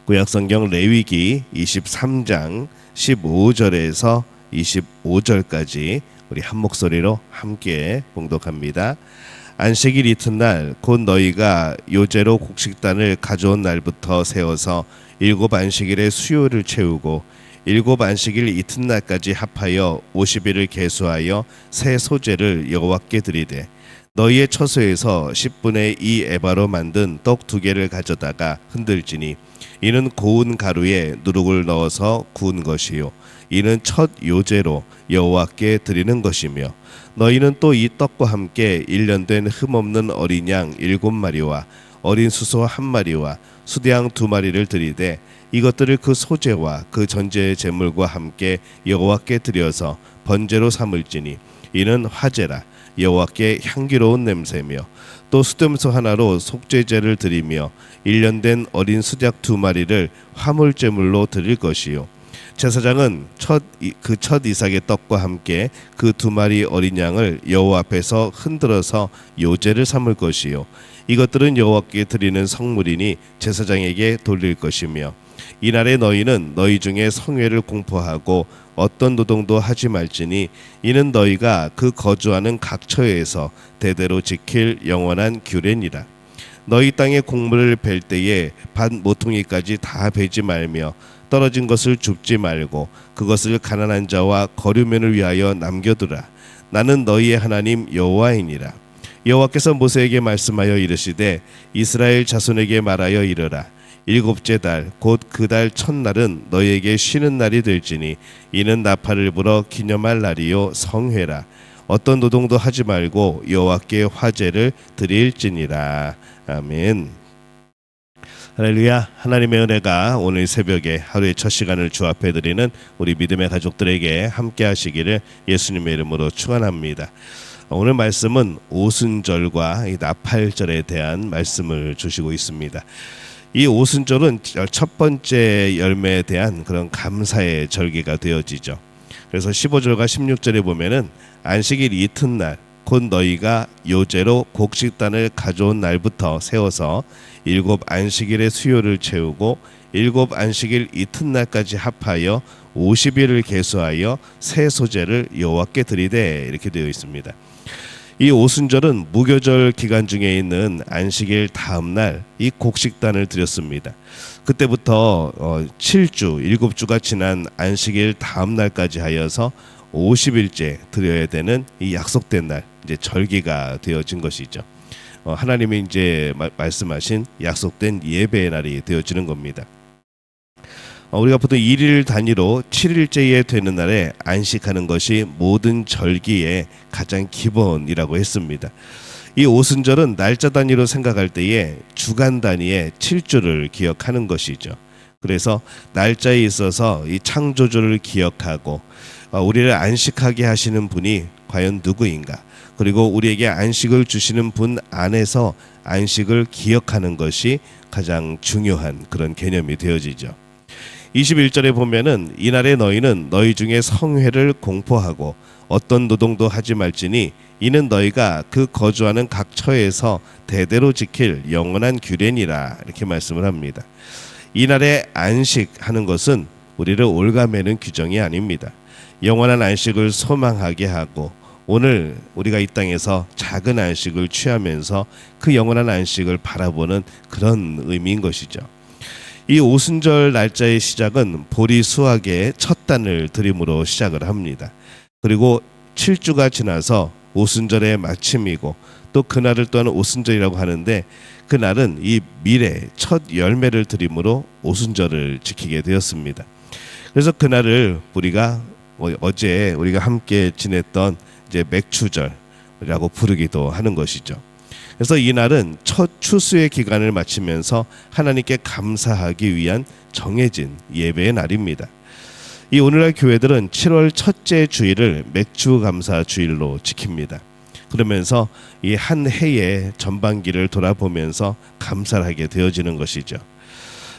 구약성경 레위기 23장 15절에서 25절까지 우리 한 목소리로 함께 봉독합니다. 안식일 이튿날 곧 너희가 요제로 곡식단을 가져온 날부터 세워서 7 안식일의 수요를 채우고 7 안식일 이튿날까지 합하여 50일을 계수하여 새 소제를 여호와께 드리되 너희의 처소에서 10분의 2 에바로 만든 떡 2개를 가져다가 흔들지니 이는 고운 가루에 누룩을 넣어서 구운 것이요 이는 첫 요제로 여호와께 드리는 것이며 너희는 또 이 떡과 함께 1년 된 흠없는 어린 양 7마리와 어린 수소 1마리와 수대양 2마리를 드리되 이것들을 그 소제와 그 전제의 제물과 함께 여호와께 드려서 번제로 삼을지니 이는 화제라 여호와께 향기로운 냄새며 또 수염소 하나로 속죄제를 드리며 1년 된 어린 수작 2마리를 화물제물로 드릴 것이요 제사장은 첫 이삭의 떡과 함께 그 2마리 어린 양을 여호와 앞에서 흔들어서 요제를 삼을 것이요 이것들은 여호와께 드리는 성물이니 제사장에게 돌릴 것이며 이날에 너희는 너희 중에 성회를 공포하고 어떤 노동도 하지 말지니 이는 너희가 그 거주하는 각 처에서 대대로 지킬 영원한 규례니라. 너희 땅의 곡물을 벨 때에 밭 모퉁이까지 다 베지 말며 떨어진 것을 줍지 말고 그것을 가난한 자와 거류면을 위하여 남겨두라. 나는 너희의 하나님 여호와이니라. 여호와께서 모세에게 말씀하여 이르시되 이스라엘 자손에게 말하여 이르라. 7째 달 곧 그 달 첫날은 너희에게 쉬는 날이 될지니 이는 나팔을 불어 기념할 날이요 성회라. 어떤 노동도 하지 말고 여호와께 화제를 드릴지니라. 아멘. 할렐루야. 하나님의 은혜가 오늘 새벽에 하루의 첫 시간을 주 앞에 드리는 우리 믿음의 가족들에게 함께 하시기를 예수님의 이름으로 축원합니다. 오늘 말씀은 오순절과 이 나팔절에 대한 말씀을 주시고 있습니다. 이 오순절은 첫 번째 열매에 대한 그런 감사의 절기가 되어지죠. 그래서 15절과 16절에 보면은 안식일 이튿날 곧 너희가 요제로 곡식단을 가져온 날부터 세워서 7 안식일의 수요를 채우고 7 안식일 이튿날까지 합하여 50일을 계수하여 새 소제를 여호와께 드리되 이렇게 되어 있습니다. 이 오순절은 무교절 기간 중에 있는 안식일 다음 날 이 곡식단을 드렸습니다. 그때부터 7주, 7주가 지난 안식일 다음 날까지 하여서 50일째 드려야 되는 이 약속된 날, 이제 절기가 되어진 것이죠. 하나님이 이제 말씀하신 약속된 예배의 날이 되어지는 겁니다. 우리가 보통 1일 단위로 7일째에 되는 날에 안식하는 것이 모든 절기의 가장 기본이라고 했습니다. 이 오순절은 날짜 단위로 생각할 때에 주간 단위의 7주를 기억하는 것이죠. 그래서 날짜에 있어서 이 창조주를 기억하고 우리를 안식하게 하시는 분이 과연 누구인가, 그리고 우리에게 안식을 주시는 분 안에서 안식을 기억하는 것이 가장 중요한 그런 개념이 되어지죠. 21절에 보면은 이날에 너희는 너희 중에 성회를 공포하고 어떤 노동도 하지 말지니 이는 너희가 그 거주하는 각 처에서 대대로 지킬 영원한 규례니라 이렇게 말씀을 합니다. 이날에 안식하는 것은 우리를 올가매는 규정이 아닙니다. 영원한 안식을 소망하게 하고 오늘 우리가 이 땅에서 작은 안식을 취하면서 그 영원한 안식을 바라보는 그런 의미인 것이죠. 이 오순절 날짜의 시작은 보리 수확의 첫 단을 드림으로 시작을 합니다. 그리고 7주가 지나서 오순절의 마침이고 또 그날을 또한 오순절이라고 하는데 그날은 이 밀의 첫 열매를 드림으로 오순절을 지키게 되었습니다. 그래서 그날을 우리가 어제 우리가 함께 지냈던 이제 맥추절이라고 부르기도 하는 것이죠. 그래서 이날은 첫 추수의 기간을 마치면서 하나님께 감사하기 위한 정해진 예배의 날입니다. 이 오늘날 교회들은 7월 첫째 주일을 맥주감사 주일로 지킵니다. 그러면서 이 한 해의 전반기를 돌아보면서 감사를 하게 되어지는 것이죠.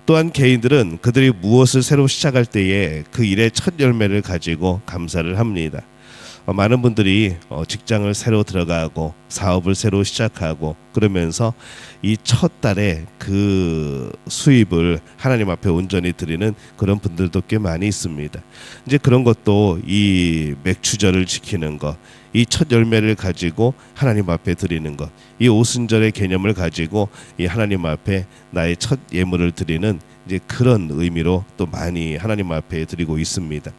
또한 개인들은 그들이 무엇을 새로 시작할 때에 그 일의 첫 열매를 가지고 감사를 합니다. 많은 분들이 직장을 새로 들어가고 사업을 새로 시작하고 그러면서 이 첫 달에 그 수입을 하나님 앞에 온전히 드리는 그런 분들도 꽤 많이 있습니다. 이제 그런 것도 이 맥추절을 지키는 것, 이 첫 열매를 가지고 하나님 앞에 드리는 것, 이 오순절의 개념을 가지고 이 하나님 앞에 나의 첫 예물을 드리는 이제 그런 의미로 또 많이 하나님 앞에 드리고 있습니다.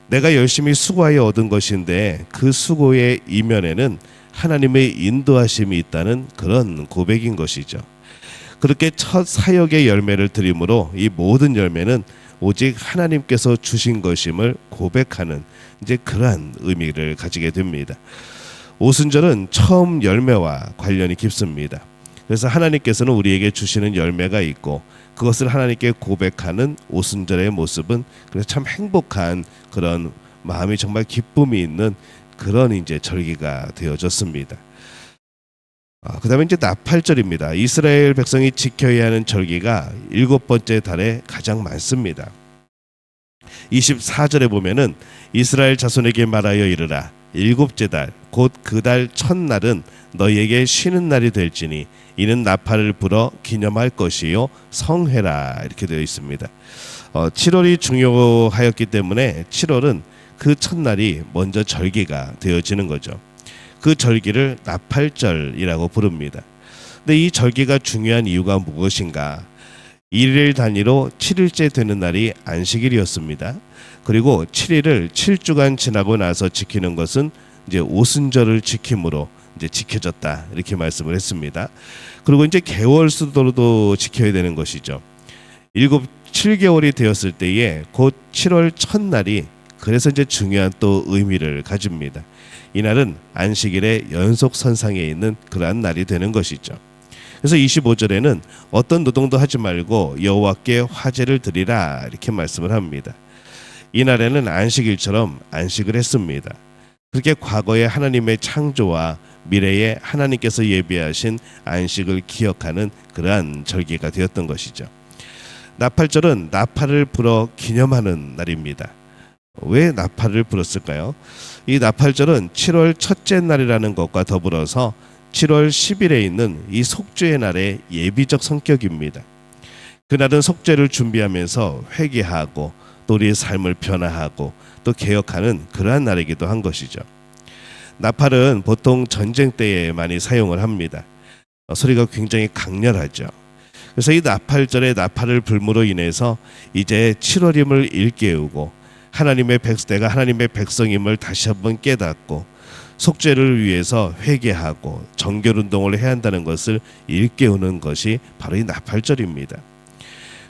내가 열심히 수고하여 얻은 것인데 그 수고의 이면에는 하나님의 인도하심이 있다는 그런 고백인 것이죠. 그렇게 첫 사역의 열매를 드림으로 이 모든 열매는 오직 하나님께서 주신 것임을 고백하는 이제 그러한 의미를 가지게 됩니다. 오순절은 처음 열매와 관련이 깊습니다. 그래서 하나님께서는 우리에게 주시는 열매가 있고 그것을 하나님께 고백하는 오순절의 모습은 그래서 참 행복한 그런 마음이 정말 기쁨이 있는 그런 이제 절기가 되어졌습니다. 그다음에 이제 나팔절입니다. 이스라엘 백성이 지켜야 하는 절기가 7번째 달에 가장 많습니다. 24절에 보면은 이스라엘 자손에게 말하여 이르라. 7째 달 곧 그 달 첫날은 너희에게 쉬는 날이 될지니 이는 나팔을 불어 기념할 것이요 성회라 이렇게 되어 있습니다. 7월이 중요하였기 때문에 7월은 그 첫날이 먼저 절기가 되어지는 거죠. 그 절기를 나팔절이라고 부릅니다. 근데 이 절기가 중요한 이유가 무엇인가? 1일 단위로 7일째 되는 날이 안식일이었습니다. 그리고 7일을 7주간 지나고 나서 지키는 것은 이제 오순절을 지킴으로 이제 지켜졌다 이렇게 말씀을 했습니다. 그리고 이제 개월 수도로도 지켜야 되는 것이죠. 7개월이 되었을 때에 곧 7월 첫날이 그래서 이제 중요한 또 의미를 가집니다. 이날은 안식일의 연속 선상에 있는 그러한 날이 되는 것이죠. 그래서 25절에는 어떤 노동도 하지 말고 여호와께 화제를 드리라 이렇게 말씀을 합니다. 이날에는 안식일처럼 안식을 했습니다. 그렇게 과거의 하나님의 창조와 미래에 하나님께서 예비하신 안식을 기억하는 그러한 절기가 되었던 것이죠. 나팔절은 나팔을 불어 기념하는 날입니다. 왜 나팔을 불었을까요? 이 나팔절은 7월 첫째 날이라는 것과 더불어서 7월 10일에 있는 이 속죄의 날의 예비적 성격입니다. 그날은 속죄를 준비하면서 회개하고 또 우리의 삶을 변화하고 또 개혁하는 그러한 날이기도 한 것이죠. 나팔은 보통 전쟁 때에 많이 사용을 합니다. 소리가 굉장히 강렬하죠. 그래서 이 나팔절에 나팔을 불므로 인해서 이제 7월임을 일깨우고 내가 하나님의 백성임을 다시 한번 깨닫고 속죄를 위해서 회개하고 정결운동을 해야 한다는 것을 일깨우는 것이 바로 이 나팔절입니다.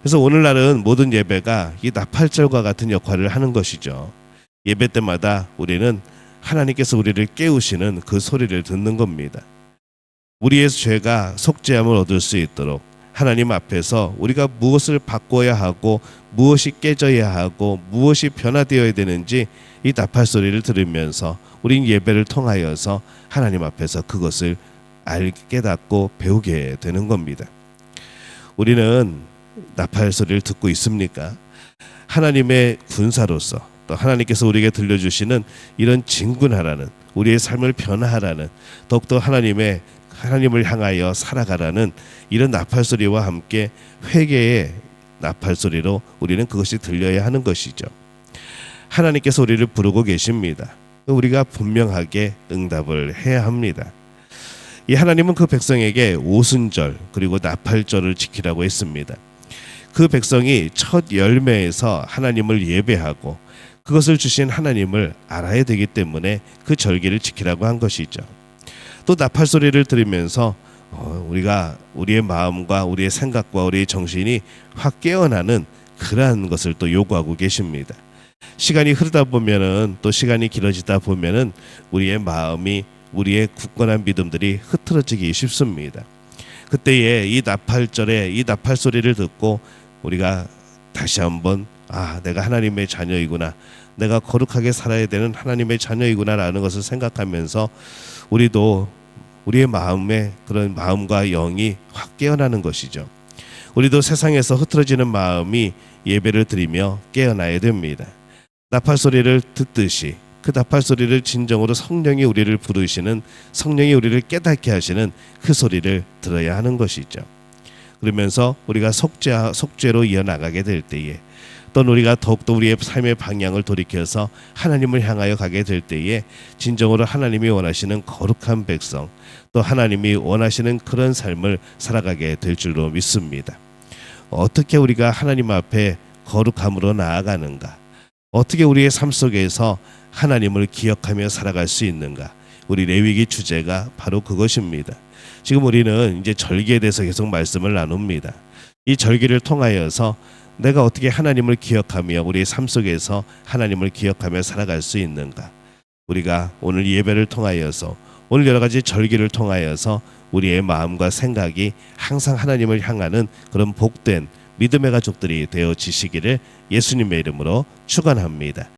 그래서 오늘날은 모든 예배가 이 나팔절과 같은 역할을 하는 것이죠. 예배 때마다 우리는 하나님께서 우리를 깨우시는 그 소리를 듣는 겁니다. 우리의 죄가 속죄함을 얻을 수 있도록 하나님 앞에서 우리가 무엇을 바꿔야 하고 무엇이 깨져야 하고 무엇이 변화되어야 되는지 이 나팔 소리를 들으면서 우린 예배를 통하여서 하나님 앞에서 그것을 깨닫고 배우게 되는 겁니다. 우리는 나팔 소리를 듣고 있습니까? 하나님의 군사로서 또 하나님께서 우리에게 들려주시는 이런 진군하라는 우리의 삶을 변화하라는 더욱더 하나님을 향하여 살아가라는 이런 나팔 소리와 함께 회개의 나팔 소리로 우리는 그것이 들려야 하는 것이죠. 하나님께서 우리를 부르고 계십니다. 우리가 분명하게 응답을 해야 합니다. 이 하나님은 그 백성에게 오순절 그리고 나팔절을 지키라고 했습니다. 그 백성이 첫 열매에서 하나님을 예배하고 그것을 주신 하나님을 알아야 되기 때문에 그 절기를 지키라고 한 것이죠. 또 나팔 소리를 들으면서 우리가 우리의 마음과 우리의 생각과 우리의 정신이 확 깨어나는 그러한 것을 또 요구하고 계십니다. 시간이 흐르다 보면은 또 시간이 길어지다 보면은 우리의 마음이 우리의 굳건한 믿음들이 흐트러지기 쉽습니다. 그때에 이 나팔절에 이 나팔 소리를 듣고 우리가 다시 한번 내가 하나님의 자녀이구나, 내가 거룩하게 살아야 되는 하나님의 자녀이구나 라는 것을 생각하면서 우리도 우리의 마음에 그런 마음과 영이 확 깨어나는 것이죠. 우리도 세상에서 흐트러지는 마음이 예배를 드리며 깨어나야 됩니다. 나팔 소리를 듣듯이 그 답할 소리를 진정으로 성령이 우리를 부르시는, 성령이 우리를 깨닫게 하시는 그 소리를 들어야 하는 것이죠. 그러면서 우리가 속죄로 이어나가게 될 때에, 또는 우리가 더욱더 우리의 삶의 방향을 돌이켜서 하나님을 향하여 가게 될 때에 진정으로 하나님이 원하시는 거룩한 백성, 또 하나님이 원하시는 그런 삶을 살아가게 될 줄로 믿습니다. 어떻게 우리가 하나님 앞에 거룩함으로 나아가는가? 어떻게 우리의 삶 속에서 하나님을 기억하며 살아갈 수 있는가? 우리 레위기 주제가 바로 그것입니다. 지금 우리는 이제 절기에 대해서 계속 말씀을 나눕니다. 이 절기를 통하여서 내가 어떻게 하나님을 기억하며 우리의 삶 속에서 하나님을 기억하며 살아갈 수 있는가? 우리가 오늘 예배를 통하여서, 오늘 여러 가지 절기를 통하여서 우리의 마음과 생각이 항상 하나님을 향하는 그런 복된 믿음의 가족들이 되어지시기를 예수님의 이름으로 축원합니다.